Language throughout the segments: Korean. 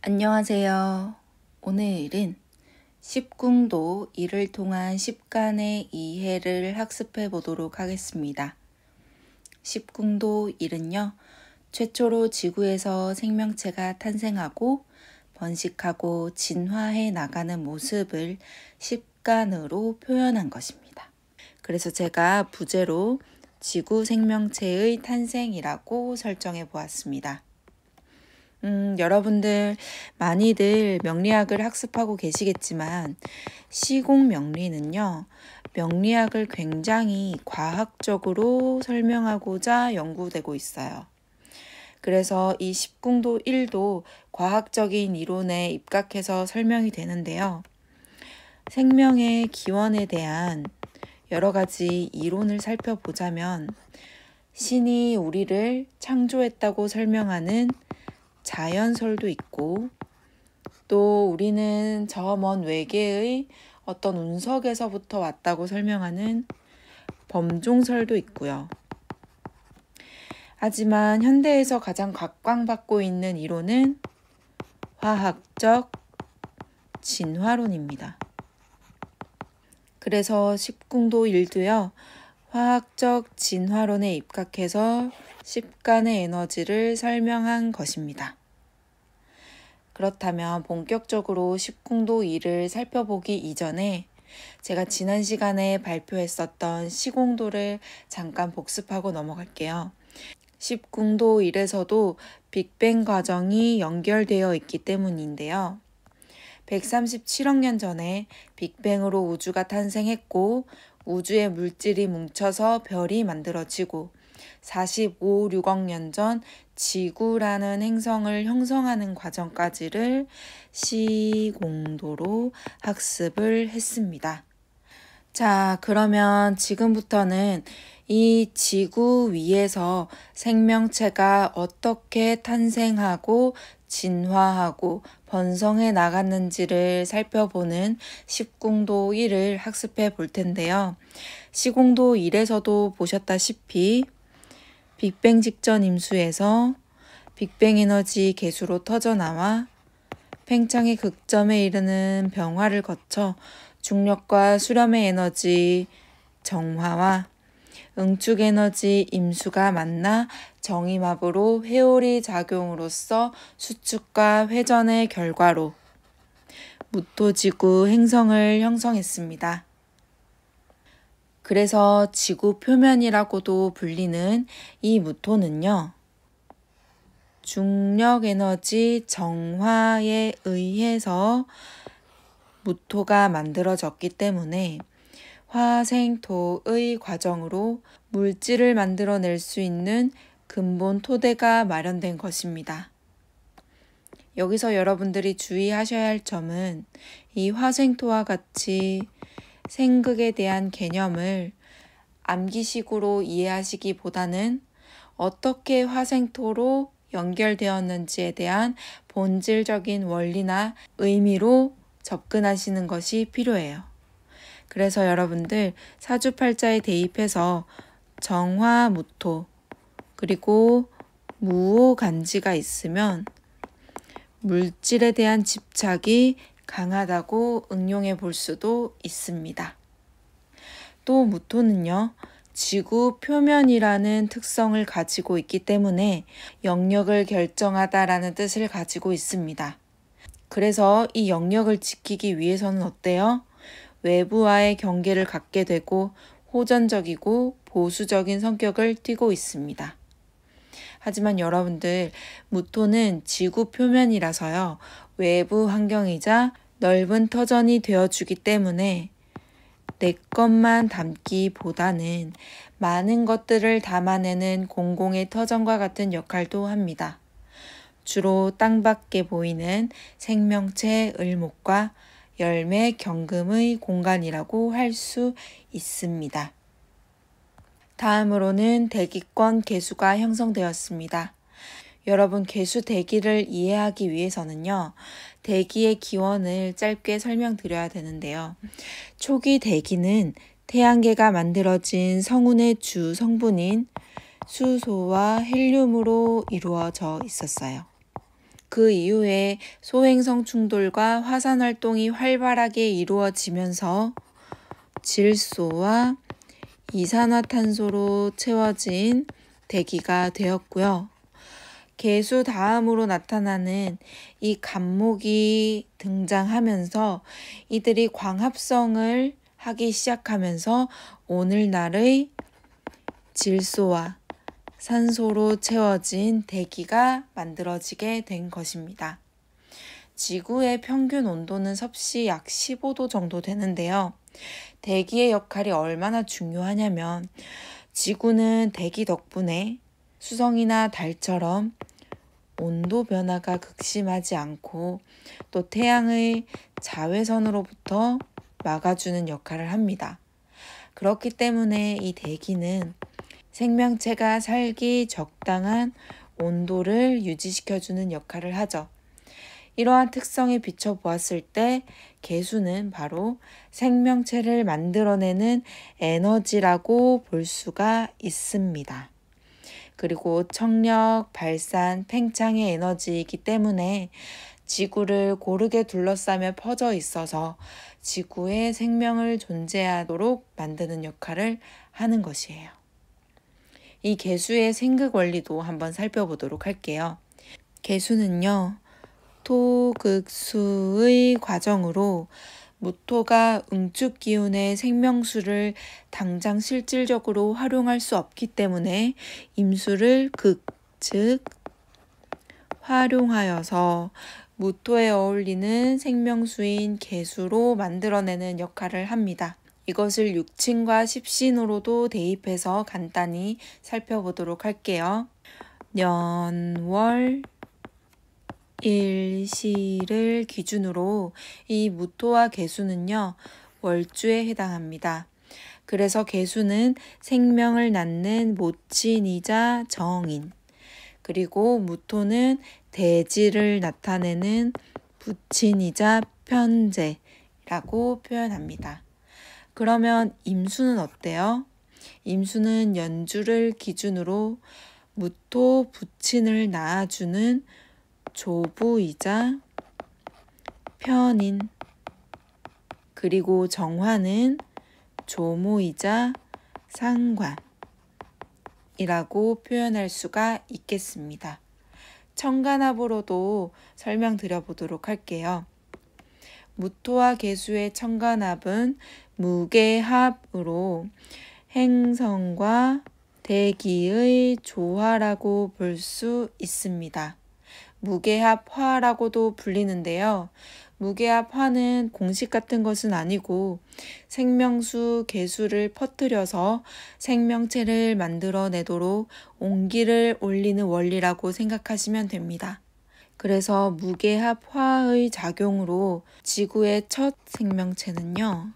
안녕하세요. 오늘은 십궁도 일을 통한 십간의 이해를 학습해 보도록 하겠습니다. 십궁도 일은요, 최초로 지구에서 생명체가 탄생하고 번식하고 진화해 나가는 모습을 십간으로 표현한 것입니다. 그래서 제가 부제로 지구 생명체의 탄생이라고 설정해 보았습니다. 여러분들 많이들 명리학을 학습하고 계시겠지만 시공 명리는요, 명리학을 굉장히 과학적으로 설명하고자 연구되고 있어요. 그래서 이 십궁도 1도 과학적인 이론에 입각해서 설명이 되는데요. 생명의 기원에 대한 여러 가지 이론을 살펴보자면 신이 우리를 창조했다고 설명하는 자연설도 있고, 또 우리는 저 먼 외계의 어떤 운석에서부터 왔다고 설명하는 범종설도 있고요. 하지만 현대에서 가장 각광받고 있는 이론은 화학적 진화론입니다. 그래서 십궁도 일도요, 화학적 진화론에 입각해서 십간의 에너지를 설명한 것입니다. 그렇다면 본격적으로 십궁도 일을 살펴보기 이전에 제가 지난 시간에 발표했었던 시공도를 잠깐 복습하고 넘어갈게요. 십궁도 일에서도 빅뱅 과정이 연결되어 있기 때문인데요. 137억 년 전에 빅뱅으로 우주가 탄생했고, 우주의 물질이 뭉쳐서 별이 만들어지고 45, 6억 년 전 지구라는 행성을 형성하는 과정까지를 시공도로 학습을 했습니다. 자, 그러면 지금부터는 이 지구 위에서 생명체가 어떻게 탄생하고 진화하고 번성해 나갔는지를 살펴보는 십궁도 1을 학습해 볼 텐데요. 시공도 1에서도 보셨다시피 빅뱅 직전 임수에서 빅뱅 에너지 개수로 터져나와 팽창의 극점에 이르는 병화를 거쳐 중력과 수렴의 에너지 정화와 응축 에너지 임수가 만나 정임합으로 회오리 작용으로써 수축과 회전의 결과로 무토지구 행성을 형성했습니다. 그래서 지구 표면이라고도 불리는 이 무토는요, 중력 에너지 정화에 의해서 무토가 만들어졌기 때문에 화생토의 과정으로 물질을 만들어낼 수 있는 근본 토대가 마련된 것입니다. 여기서 여러분들이 주의하셔야 할 점은 이 화생토와 같이 생극에 대한 개념을 암기식으로 이해하시기보다는 어떻게 화생토로 연결되었는지에 대한 본질적인 원리나 의미로 접근하시는 것이 필요해요. 그래서 여러분들 사주팔자에 대입해서 정화무토 그리고 무오간지가 있으면 물질에 대한 집착이 강하다고 응용해 볼 수도 있습니다. 또 무토는요, 지구 표면이라는 특성을 가지고 있기 때문에 영역을 결정하다라는 뜻을 가지고 있습니다. 그래서 이 영역을 지키기 위해서는 어때요? 외부와의 경계를 갖게 되고 호전적이고 보수적인 성격을 띠고 있습니다. 하지만 여러분들, 무토는 지구 표면이라서요, 외부 환경이자 넓은 터전이 되어주기 때문에 내 것만 담기보다는 많은 것들을 담아내는 공공의 터전과 같은 역할도 합니다. 주로 땅밖에 보이는 생명체 을목과 열매 경금의 공간이라고 할 수 있습니다. 다음으로는 대기권 개수가 형성되었습니다. 여러분, 개수 대기를 이해하기 위해서는요, 대기의 기원을 짧게 설명드려야 되는데요. 초기 대기는 태양계가 만들어진 성운의 주 성분인 수소와 헬륨으로 이루어져 있었어요. 그 이후에 소행성 충돌과 화산 활동이 활발하게 이루어지면서 질소와 이산화탄소로 채워진 대기가 되었고요. 개수 다음으로 나타나는 이 간목이 등장하면서 이들이 광합성을 하기 시작하면서 오늘날의 질소와 산소로 채워진 대기가 만들어지게 된 것입니다. 지구의 평균 온도는 섭씨 약 15도 정도 되는데요. 대기의 역할이 얼마나 중요하냐면 지구는 대기 덕분에 수성이나 달처럼 온도 변화가 극심하지 않고 또 태양의 자외선으로부터 막아주는 역할을 합니다. 그렇기 때문에 이 대기는 생명체가 살기 적당한 온도를 유지시켜주는 역할을 하죠. 이러한 특성에 비춰보았을 때 개수는 바로 생명체를 만들어내는 에너지라고 볼 수가 있습니다. 그리고 청력, 발산, 팽창의 에너지이기 때문에 지구를 고르게 둘러싸며 퍼져 있어서 지구에 생명을 존재하도록 만드는 역할을 하는 것이에요. 이 개수의 생극 원리도 한번 살펴보도록 할게요. 개수는요, 토극수의 과정으로 무토가 응축 기운의 생명수를 당장 실질적으로 활용할 수 없기 때문에 임수를 즉 활용하여서 무토에 어울리는 생명수인 개수로 만들어내는 역할을 합니다. 이것을 육친과 십신으로도 대입해서 간단히 살펴보도록 할게요. 년, 월, 일시를 기준으로 이 무토와 개수는요, 월주에 해당합니다. 그래서 개수는 생명을 낳는 모친이자 정인, 그리고 무토는 대지를 나타내는 부친이자 편재라고 표현합니다. 그러면 임수는 어때요? 임수는 연주를 기준으로 무토 부친을 낳아주는 조부이자 편인, 그리고 정화는 조모이자 상관이라고 표현할 수가 있겠습니다. 청간합으로도 설명드려보도록 할게요. 무토와 개수의 청간합은 무게합으로 행성과 대기의 조화라고 볼 수 있습니다. 무게합화라고도 불리는데요. 무게합화는 공식 같은 것은 아니고 생명수, 개수를 퍼뜨려서 생명체를 만들어내도록 온기를 올리는 원리라고 생각하시면 됩니다. 그래서 무게합화의 작용으로 지구의 첫 생명체는요,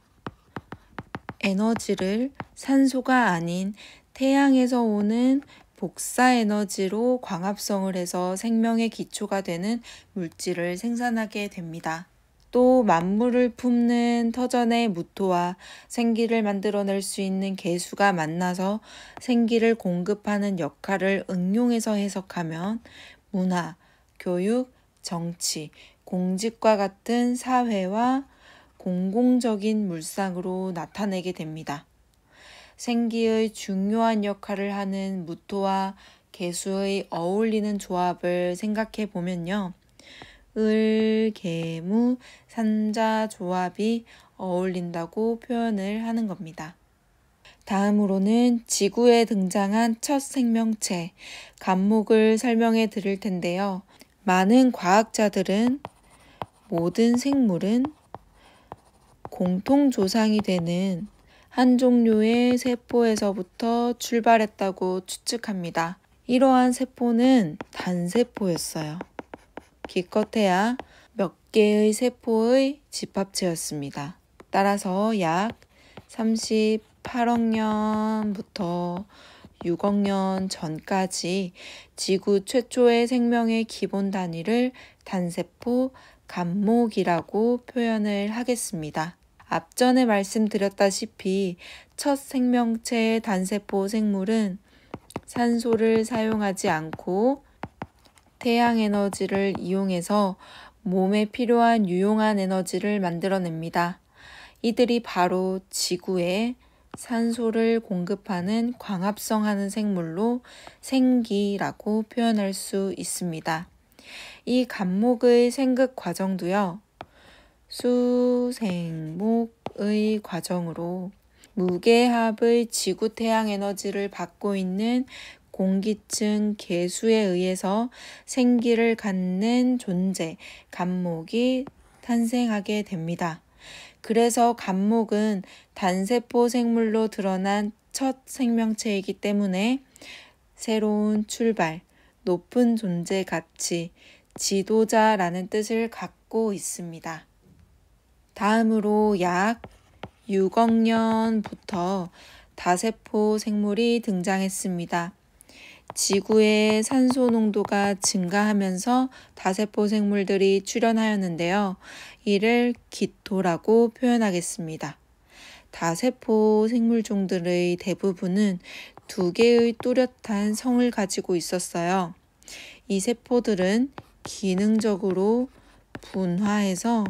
에너지를 산소가 아닌 태양에서 오는 복사 에너지로 광합성을 해서 생명의 기초가 되는 물질을 생산하게 됩니다. 또 만물을 품는 터전의 무토와 생기를 만들어낼 수 있는 개수가 만나서 생기를 공급하는 역할을 응용해서 해석하면 문화, 교육, 정치, 공직과 같은 사회와 공공적인 물상으로 나타내게 됩니다. 생기의 중요한 역할을 하는 무토와 개수의 어울리는 조합을 생각해 보면요. 을, 개무, 산자 조합이 어울린다고 표현을 하는 겁니다. 다음으로는 지구에 등장한 첫 생명체, 간목을 설명해 드릴 텐데요. 많은 과학자들은 모든 생물은 공통 조상이 되는 한 종류의 세포에서부터 출발했다고 추측합니다. 이러한 세포는 단세포였어요. 기껏해야 몇 개의 세포의 집합체였습니다. 따라서 약 38억 년부터 6억 년 전까지 지구 최초의 생명의 기본 단위를 단세포, 간목이라고 표현을 하겠습니다. 앞전에 말씀드렸다시피 첫 생명체의 단세포 생물은 산소를 사용하지 않고 태양 에너지를 이용해서 몸에 필요한 유용한 에너지를 만들어냅니다. 이들이 바로 지구에 산소를 공급하는 광합성하는 생물로 생기라고 표현할 수 있습니다. 이 감목의 생극 과정도요, 수생목의 과정으로 무게합의 지구 태양 에너지를 받고 있는 공기층 개수에 의해서 생기를 갖는 존재, 감목이 탄생하게 됩니다. 그래서 감목은 단세포 생물로 드러난 첫 생명체이기 때문에 새로운 출발, 높은 존재 가치, 지도자라는 뜻을 갖고 있습니다. 다음으로 약 6억 년부터 다세포 생물이 등장했습니다. 지구의 산소 농도가 증가하면서 다세포 생물들이 출현하였는데요. 이를 기토라고 표현하겠습니다. 다세포 생물종들의 대부분은 2개의 뚜렷한 성을 가지고 있었어요. 이 세포들은 기능적으로 분화해서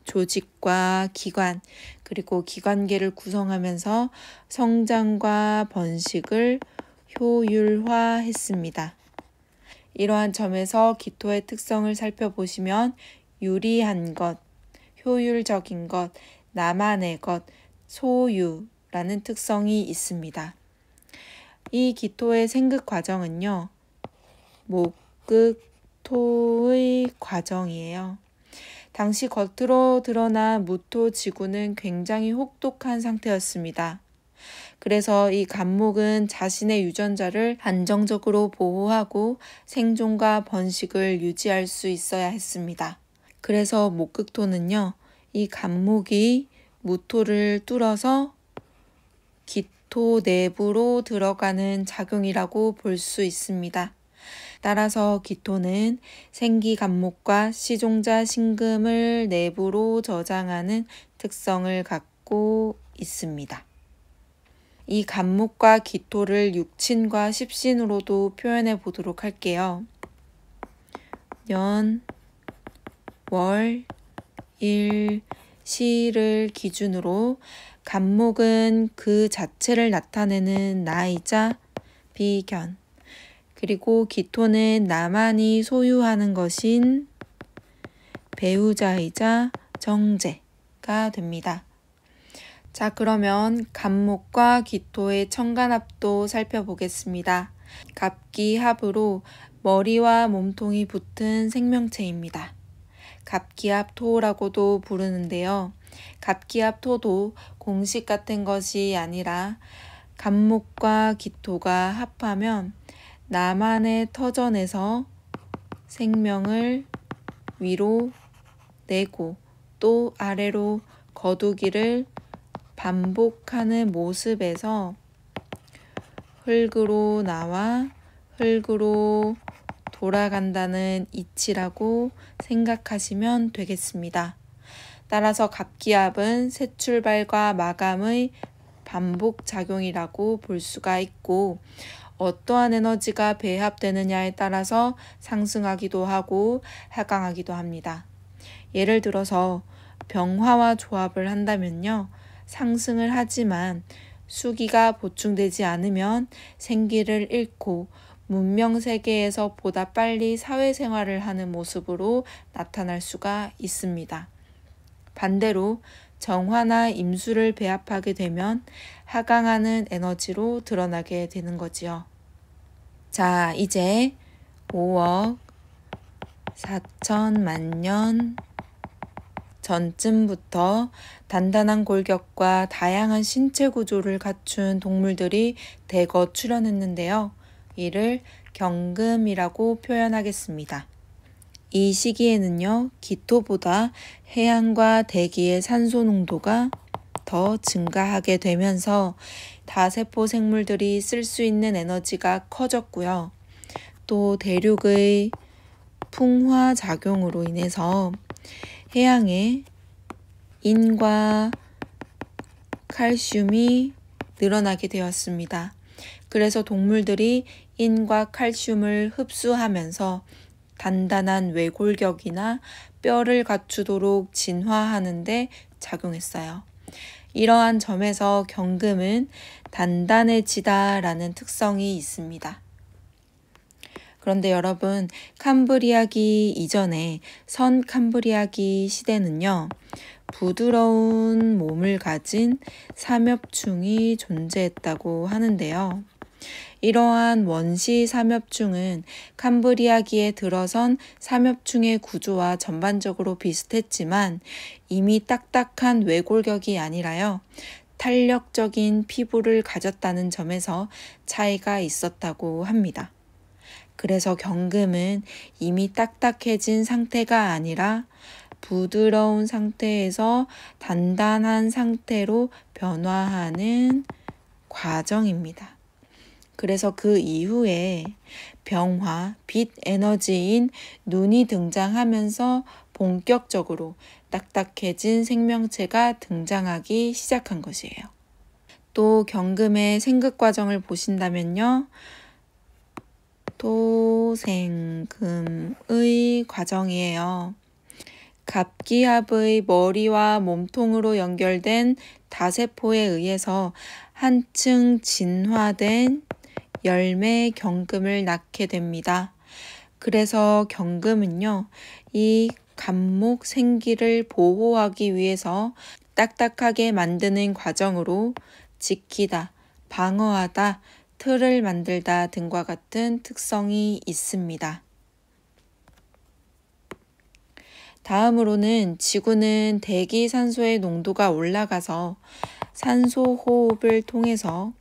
조직과 기관, 그리고 기관계를 구성하면서 성장과 번식을 효율화했습니다. 이러한 점에서 기토의 특성을 살펴보시면 유리한 것, 효율적인 것, 나만의 것, 소유라는 특성이 있습니다. 이 기토의 생극 과정은요, 목극토의 과정이에요. 당시 겉으로 드러난 무토 지구는 굉장히 혹독한 상태였습니다. 그래서 이 감목은 자신의 유전자를 안정적으로 보호하고 생존과 번식을 유지할 수 있어야 했습니다. 그래서 목극토는요, 이 감목이 무토를 뚫어서 기토 내부로 들어가는 작용이라고 볼 수 있습니다. 따라서 기토는 생기 감목과 시종자 신금을 내부로 저장하는 특성을 갖고 있습니다. 이 감목과 기토를 육친과 십신으로도 표현해 보도록 할게요. 년, 월, 일, 시를 기준으로 감목은 그 자체를 나타내는 나이자 비견, 그리고 기토는 나만이 소유하는 것인 배우자이자 정제가 됩니다. 자, 그러면 감목과 기토의 청간합도 살펴보겠습니다. 갑기합으로 머리와 몸통이 붙은 생명체입니다. 갑기합토라고도 부르는데요. 갑기합토도 공식 같은 것이 아니라 감목과 기토가 합하면 나만의 터전에서 생명을 위로 내고 또 아래로 거두기를 반복하는 모습에서 흙으로 나와 흙으로 돌아간다는 이치라고 생각하시면 되겠습니다. 따라서 갑기합은 새 출발과 마감의 반복 작용이라고 볼 수가 있고, 어떠한 에너지가 배합되느냐에 따라서 상승하기도 하고 하강하기도 합니다. 예를 들어서 병화와 조합을 한다면요, 상승을 하지만 수기가 보충되지 않으면 생기를 잃고 문명 세계에서 보다 빨리 사회생활을 하는 모습으로 나타날 수가 있습니다. 반대로 정화나 임수를 배합하게 되면 하강하는 에너지로 드러나게 되는 거지요. 자, 이제 5억 4천만 년 전쯤부터 단단한 골격과 다양한 신체 구조를 갖춘 동물들이 대거 출현했는데요. 이를 경금이라고 표현하겠습니다. 이 시기에는요, 기토보다 해양과 대기의 산소 농도가 더 증가하게 되면서 다세포 생물들이 쓸 수 있는 에너지가 커졌고요. 또 대륙의 풍화 작용으로 인해서 해양에 인과 칼슘이 늘어나게 되었습니다. 그래서 동물들이 인과 칼슘을 흡수하면서 단단한 외골격이나 뼈를 갖추도록 진화하는 데 작용했어요. 이러한 점에서 경금은 단단해지다라는 특성이 있습니다. 그런데 여러분, 캄브리아기 이전에 선 캄브리아기 시대는요, 부드러운 몸을 가진 삼엽충이 존재했다고 하는데요. 이러한 원시 삼엽충은 캄브리아기에 들어선 삼엽충의 구조와 전반적으로 비슷했지만 이미 딱딱한 외골격이 아니라요, 탄력적인 피부를 가졌다는 점에서 차이가 있었다고 합니다. 그래서 경금은 이미 딱딱해진 상태가 아니라 부드러운 상태에서 단단한 상태로 변화하는 과정입니다. 그래서 그 이후에 병화, 빛 에너지인 눈이 등장하면서 본격적으로 딱딱해진 생명체가 등장하기 시작한 것이에요. 또 경금의 생극 과정을 보신다면요, 토생금의 과정이에요. 갑기합의 머리와 몸통으로 연결된 다세포에 의해서 한층 진화된 열매 경금을 낳게 됩니다. 그래서 경금은요, 이 갑목 생기를 보호하기 위해서 딱딱하게 만드는 과정으로 지키다, 방어하다, 틀을 만들다 등과 같은 특성이 있습니다. 다음으로는 지구는 대기 산소의 농도가 올라가서 산소 호흡을 통해서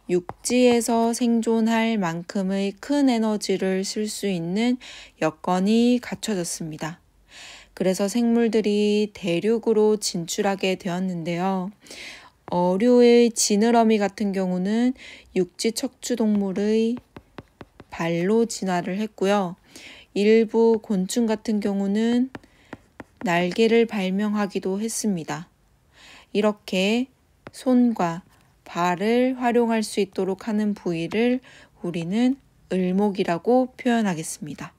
육지에서 생존할 만큼의 큰 에너지를 쓸 수 있는 여건이 갖춰졌습니다. 그래서 생물들이 대륙으로 진출하게 되었는데요. 어류의 지느러미 같은 경우는 육지 척추동물의 발로 진화를 했고요. 일부 곤충 같은 경우는 날개를 발명하기도 했습니다. 이렇게 손과 발을 활용할 수 있도록 하는 부위를 우리는 을목이라고 표현하겠습니다.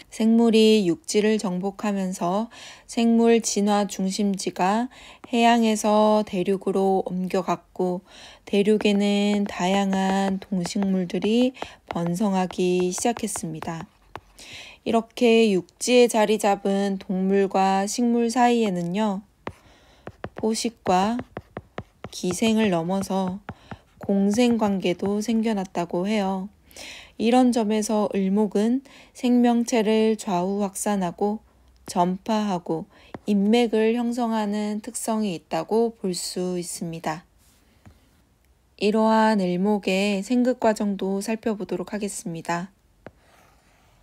생물이 육지를 정복하면서 생물 진화 중심지가 해양에서 대륙으로 옮겨갔고, 대륙에는 다양한 동식물들이 번성하기 시작했습니다. 이렇게 육지에 자리 잡은 동물과 식물 사이에는요, 포식과 기생을 넘어서 공생관계도 생겨났다고 해요. 이런 점에서 을목은 생명체를 좌우 확산하고 전파하고 인맥을 형성하는 특성이 있다고 볼 수 있습니다. 이러한 을목의 생극 과정도 살펴보도록 하겠습니다.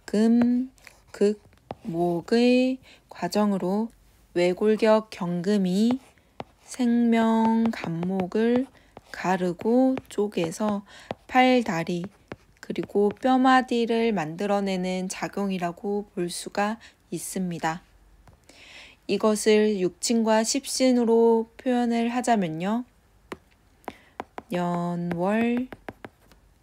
금, 극, 목의 과정으로 외골격 경금이 생명 갑목을 가르고 쪼개서 팔, 다리, 그리고 뼈마디를 만들어내는 작용이라고 볼 수가 있습니다. 이것을 육친과 십신으로 표현을 하자면요, 년, 월,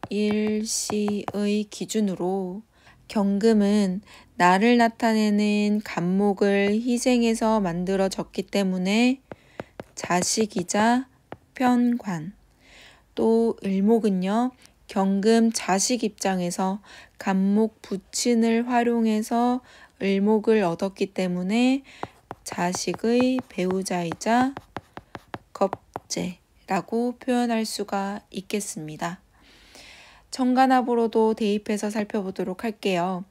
일, 시의 기준으로 경금은 나를 나타내는 갑목을 희생해서 만들어졌기 때문에 자식이자 편관, 또 을목은요, 경금 자식 입장에서 갑목 부친을 활용해서 을목을 얻었기 때문에 자식의 배우자이자 겁제라고 표현할 수가 있겠습니다. 천간합으로도 대입해서 살펴보도록 할게요.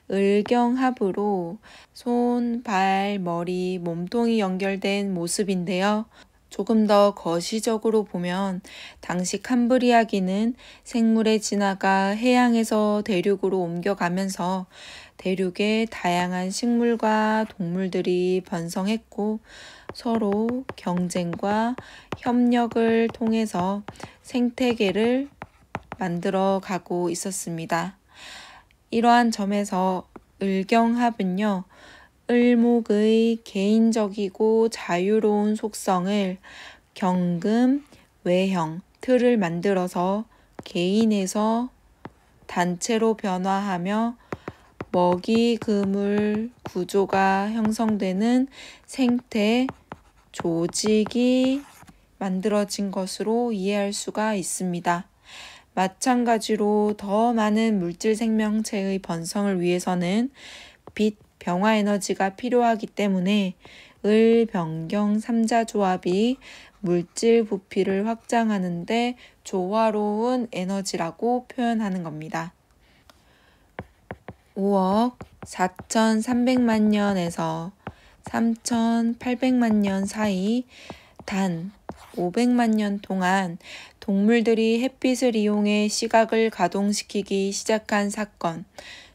을경합으로 손, 발, 머리, 몸통이 연결된 모습인데요. 조금 더 거시적으로 보면 당시 캄브리아기는 생물의 진화가 해양에서 대륙으로 옮겨가면서 대륙에 다양한 식물과 동물들이 번성했고, 서로 경쟁과 협력을 통해서 생태계를 만들어 가고 있었습니다. 이러한 점에서 을경합은요, 을목의 개인적이고 자유로운 속성을 경금, 외형, 틀을 만들어서 개인에서 단체로 변화하며 먹이 그물 구조가 형성되는 생태 조직이 만들어진 것으로 이해할 수가 있습니다. 마찬가지로 더 많은 물질 생명체의 번성을 위해서는 빛, 병화 에너지가 필요하기 때문에 을, 병경, 삼자조합이 물질 부피를 확장하는 데 조화로운 에너지라고 표현하는 겁니다. 5억 4,300만 년에서 3,800만 년 사이 단 500만 년 동안 동물들이 햇빛을 이용해 시각을 가동시키기 시작한 사건,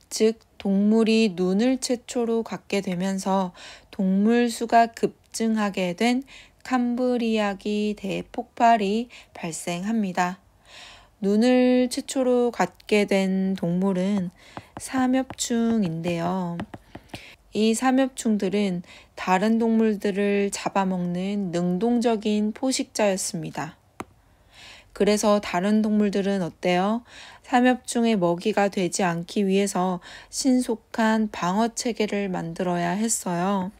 즉 동물이 눈을 최초로 갖게 되면서 동물 수가 급증하게 된 캄브리아기 대폭발이 발생합니다. 눈을 최초로 갖게 된 동물은 삼엽충인데요. 이 삼엽충들은 다른 동물들을 잡아먹는 능동적인 포식자였습니다. 그래서 다른 동물들은 어때요? 삼엽충의 먹이가 되지 않기 위해서 신속한 방어 체계를 만들어야 했어요.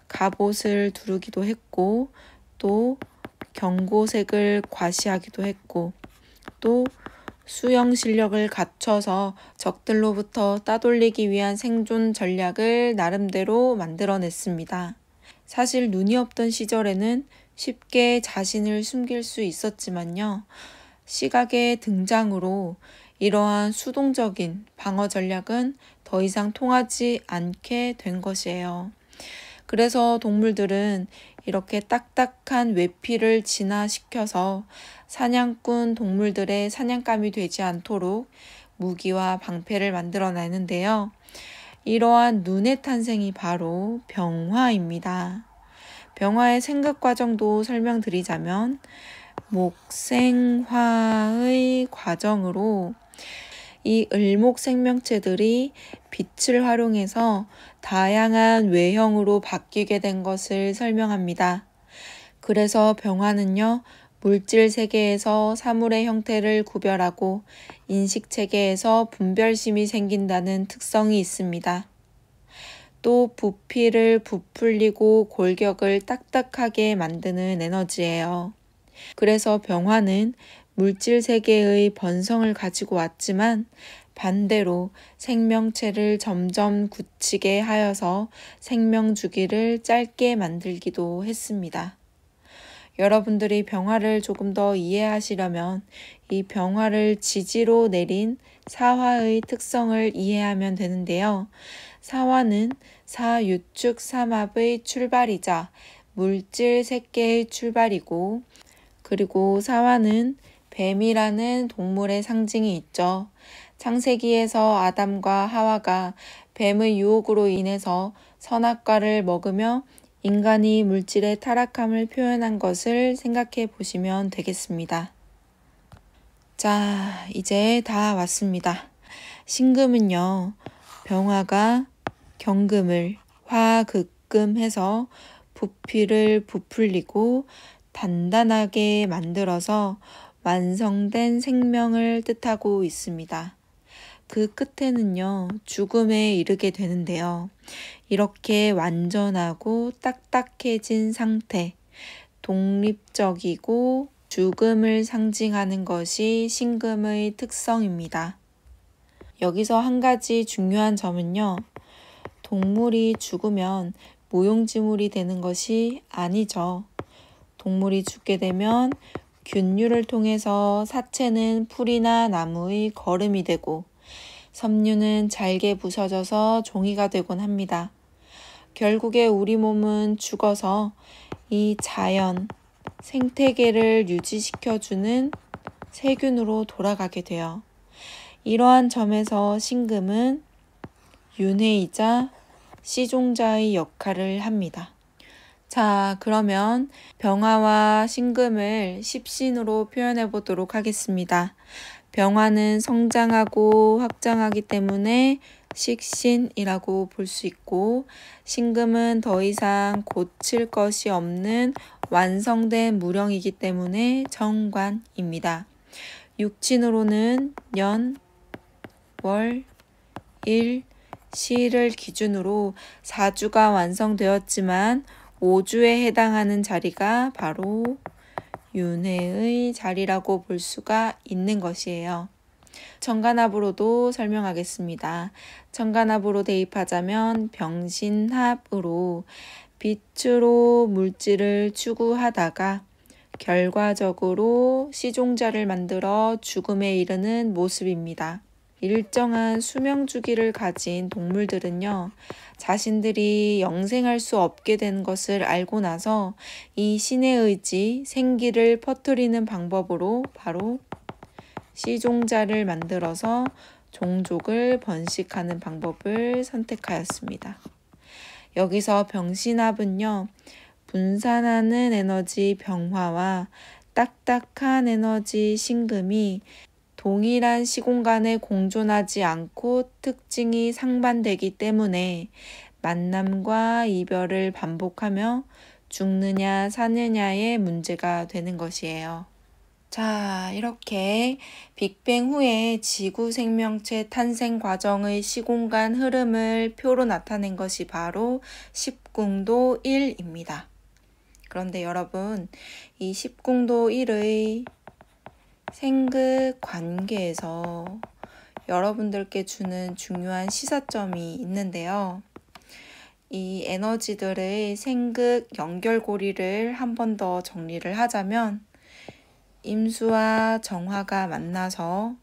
갑옷을 두르기도 했고, 또 경고색을 과시하기도 했고, 또 수영 실력을 갖춰서 적들로부터 따돌리기 위한 생존 전략을 나름대로 만들어냈습니다. 사실 눈이 없던 시절에는 쉽게 자신을 숨길 수 있었지만요. 시각의 등장으로 이러한 수동적인 방어 전략은 더 이상 통하지 않게 된 것이에요. 그래서 동물들은 이렇게 딱딱한 외피를 진화시켜서 사냥꾼 동물들의 사냥감이 되지 않도록 무기와 방패를 만들어내는데요. 이러한 눈의 탄생이 바로 병화입니다. 병화의 생각 과정도 설명드리자면 목생화의 과정으로 이 을목 생명체들이 빛을 활용해서 다양한 외형으로 바뀌게 된 것을 설명합니다. 그래서 병화는요, 물질 세계에서 사물의 형태를 구별하고 인식 체계에서 분별심이 생긴다는 특성이 있습니다. 또 부피를 부풀리고 골격을 딱딱하게 만드는 에너지예요. 그래서 병화는 물질 세계의 번성을 가지고 왔지만 반대로 생명체를 점점 굳히게 하여서 생명 주기를 짧게 만들기도 했습니다. 여러분들이 병화를 조금 더 이해하시려면 이 병화를 지지로 내린 사화의 특성을 이해하면 되는데요. 사화는 사유축 삼합의 출발이자 물질 세계의 출발이고, 그리고 사화는 뱀이라는 동물의 상징이 있죠. 창세기에서 아담과 하와가 뱀의 유혹으로 인해서 선악과를 먹으며 인간이 물질의 타락함을 표현한 것을 생각해 보시면 되겠습니다. 자, 이제 다 왔습니다. 신금은요, 병화가 경금을 화극금해서 부피를 부풀리고 단단하게 만들어서 완성된 생명을 뜻하고 있습니다. 그 끝에는요, 죽음에 이르게 되는데요. 이렇게 완전하고 딱딱해진 상태, 독립적이고 죽음을 상징하는 것이 신금의 특성입니다. 여기서 한 가지 중요한 점은요, 동물이 죽으면 무용지물이 되는 것이 아니죠. 동물이 죽게 되면 균류를 통해서 사체는 풀이나 나무의 거름이 되고 섬유는 잘게 부서져서 종이가 되곤 합니다. 결국에 우리 몸은 죽어서 이 자연, 생태계를 유지시켜주는 세균으로 돌아가게 돼요. 이러한 점에서 신금은 윤회이자 씨종자의 역할을 합니다. 자, 그러면 병화와 신금을 십신으로 표현해 보도록 하겠습니다. 병화는 성장하고 확장하기 때문에 식신이라고 볼 수 있고, 신금은 더 이상 고칠 것이 없는 완성된 무령이기 때문에 정관입니다. 육친으로는 년, 월, 일, 시를 기준으로 4주가 완성되었지만 5주에 해당하는 자리가 바로 윤회의 자리라고 볼 수가 있는 것이에요. 정관합으로도 설명하겠습니다. 정관합으로 대입하자면 병신합으로 빛으로 물질을 추구하다가 결과적으로 시종자를 만들어 죽음에 이르는 모습입니다. 일정한 수명 주기를 가진 동물들은요, 자신들이 영생할 수 없게 된 것을 알고 나서 이 신의 의지, 생기를 퍼뜨리는 방법으로 바로 시종자를 만들어서 종족을 번식하는 방법을 선택하였습니다. 여기서 병신합은요, 분산하는 에너지 병화와 딱딱한 에너지 신금이 동일한 시공간에 공존하지 않고 특징이 상반되기 때문에 만남과 이별을 반복하며 죽느냐 사느냐의 문제가 되는 것이에요. 자, 이렇게 빅뱅 후에 지구 생명체 탄생 과정의 시공간 흐름을 표로 나타낸 것이 바로 십궁도 1입니다. 그런데 여러분, 이 십궁도 1의 생극 관계에서 여러분들께 주는 중요한 시사점이 있는데요. 이 에너지들의 생극 연결고리를 한 번 더 정리를 하자면 임수와 정화가 만나서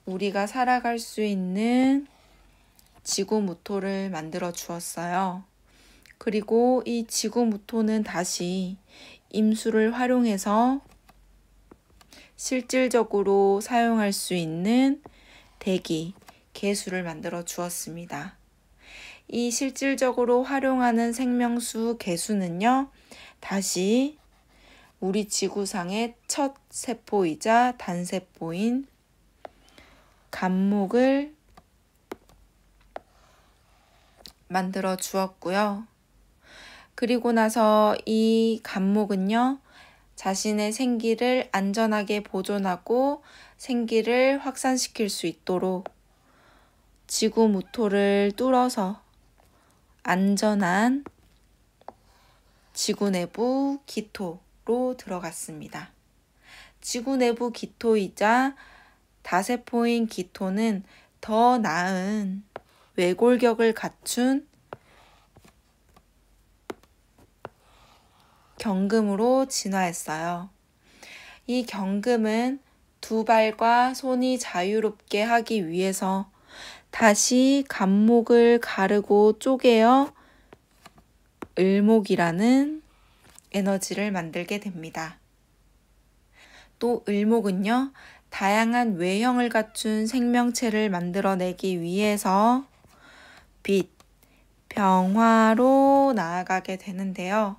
우리가 살아갈 수 있는 지구 무토를 만들어 주었어요. 그리고 이 지구 무토는 다시 임수를 활용해서 실질적으로 사용할 수 있는 대기, 개수를 만들어 주었습니다. 이 실질적으로 활용하는 생명수 개수는요, 다시 우리 지구상의 첫 세포이자 단세포인 간목을 만들어 주었고요. 그리고 나서 이 간목은요, 자신의 생기를 안전하게 보존하고 생기를 확산시킬 수 있도록 지구 무토를 뚫어서 안전한 지구 내부 기토로 들어갔습니다. 지구 내부 기토이자 다세포인 기토는 더 나은 외골격을 갖춘 경금으로 진화했어요. 이 경금은 두 발과 손이 자유롭게 하기 위해서 다시 간목을 가르고 쪼개어 을목이라는 에너지를 만들게 됩니다. 또 을목은요, 다양한 외형을 갖춘 생명체를 만들어내기 위해서 빛, 병화로 나아가게 되는데요.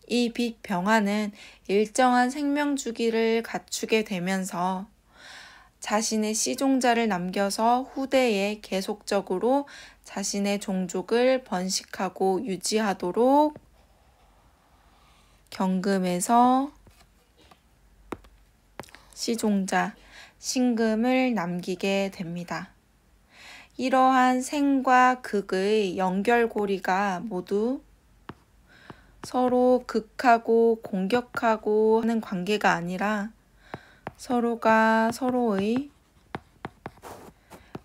이 빛 병화는 일정한 생명 주기를 갖추게 되면서 자신의 시종자를 남겨서 후대에 계속적으로 자신의 종족을 번식하고 유지하도록 경금에서 시종자, 신금을 남기게 됩니다. 이러한 생과 극의 연결고리가 모두 서로 극하고 공격하고 하는 관계가 아니라 서로가 서로의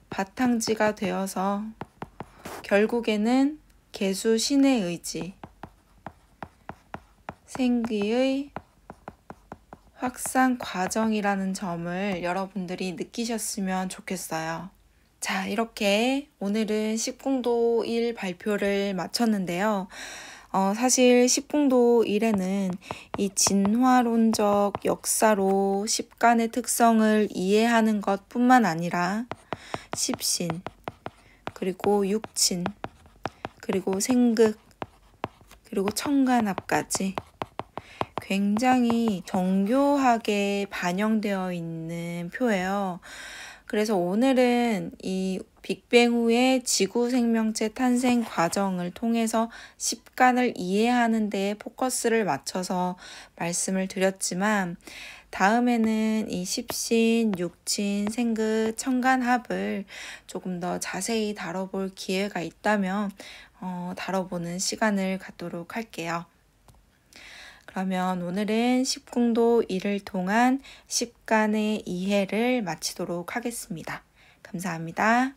바탕지가 되어서 결국에는 개수 신의 의지, 생기의 확산 과정이라는 점을 여러분들이 느끼셨으면 좋겠어요. 자, 이렇게 오늘은 십궁도 1 발표를 마쳤는데요. 사실 십궁도 1에는 이 진화론적 역사로 십간의 특성을 이해하는 것뿐만 아니라 십신, 그리고 육친, 그리고 생극, 그리고 청간합까지 굉장히 정교하게 반영되어 있는 표예요. 그래서 오늘은 이 빅뱅 후의 지구 생명체 탄생 과정을 통해서 십간을 이해하는 데에 포커스를 맞춰서 말씀을 드렸지만 다음에는 이 십신, 육친, 생극, 천간합을 조금 더 자세히 다뤄볼 기회가 있다면 다뤄보는 시간을 갖도록 할게요. 그러면 오늘은 십궁도 1을 통한 십간의 이해를 마치도록 하겠습니다. 감사합니다.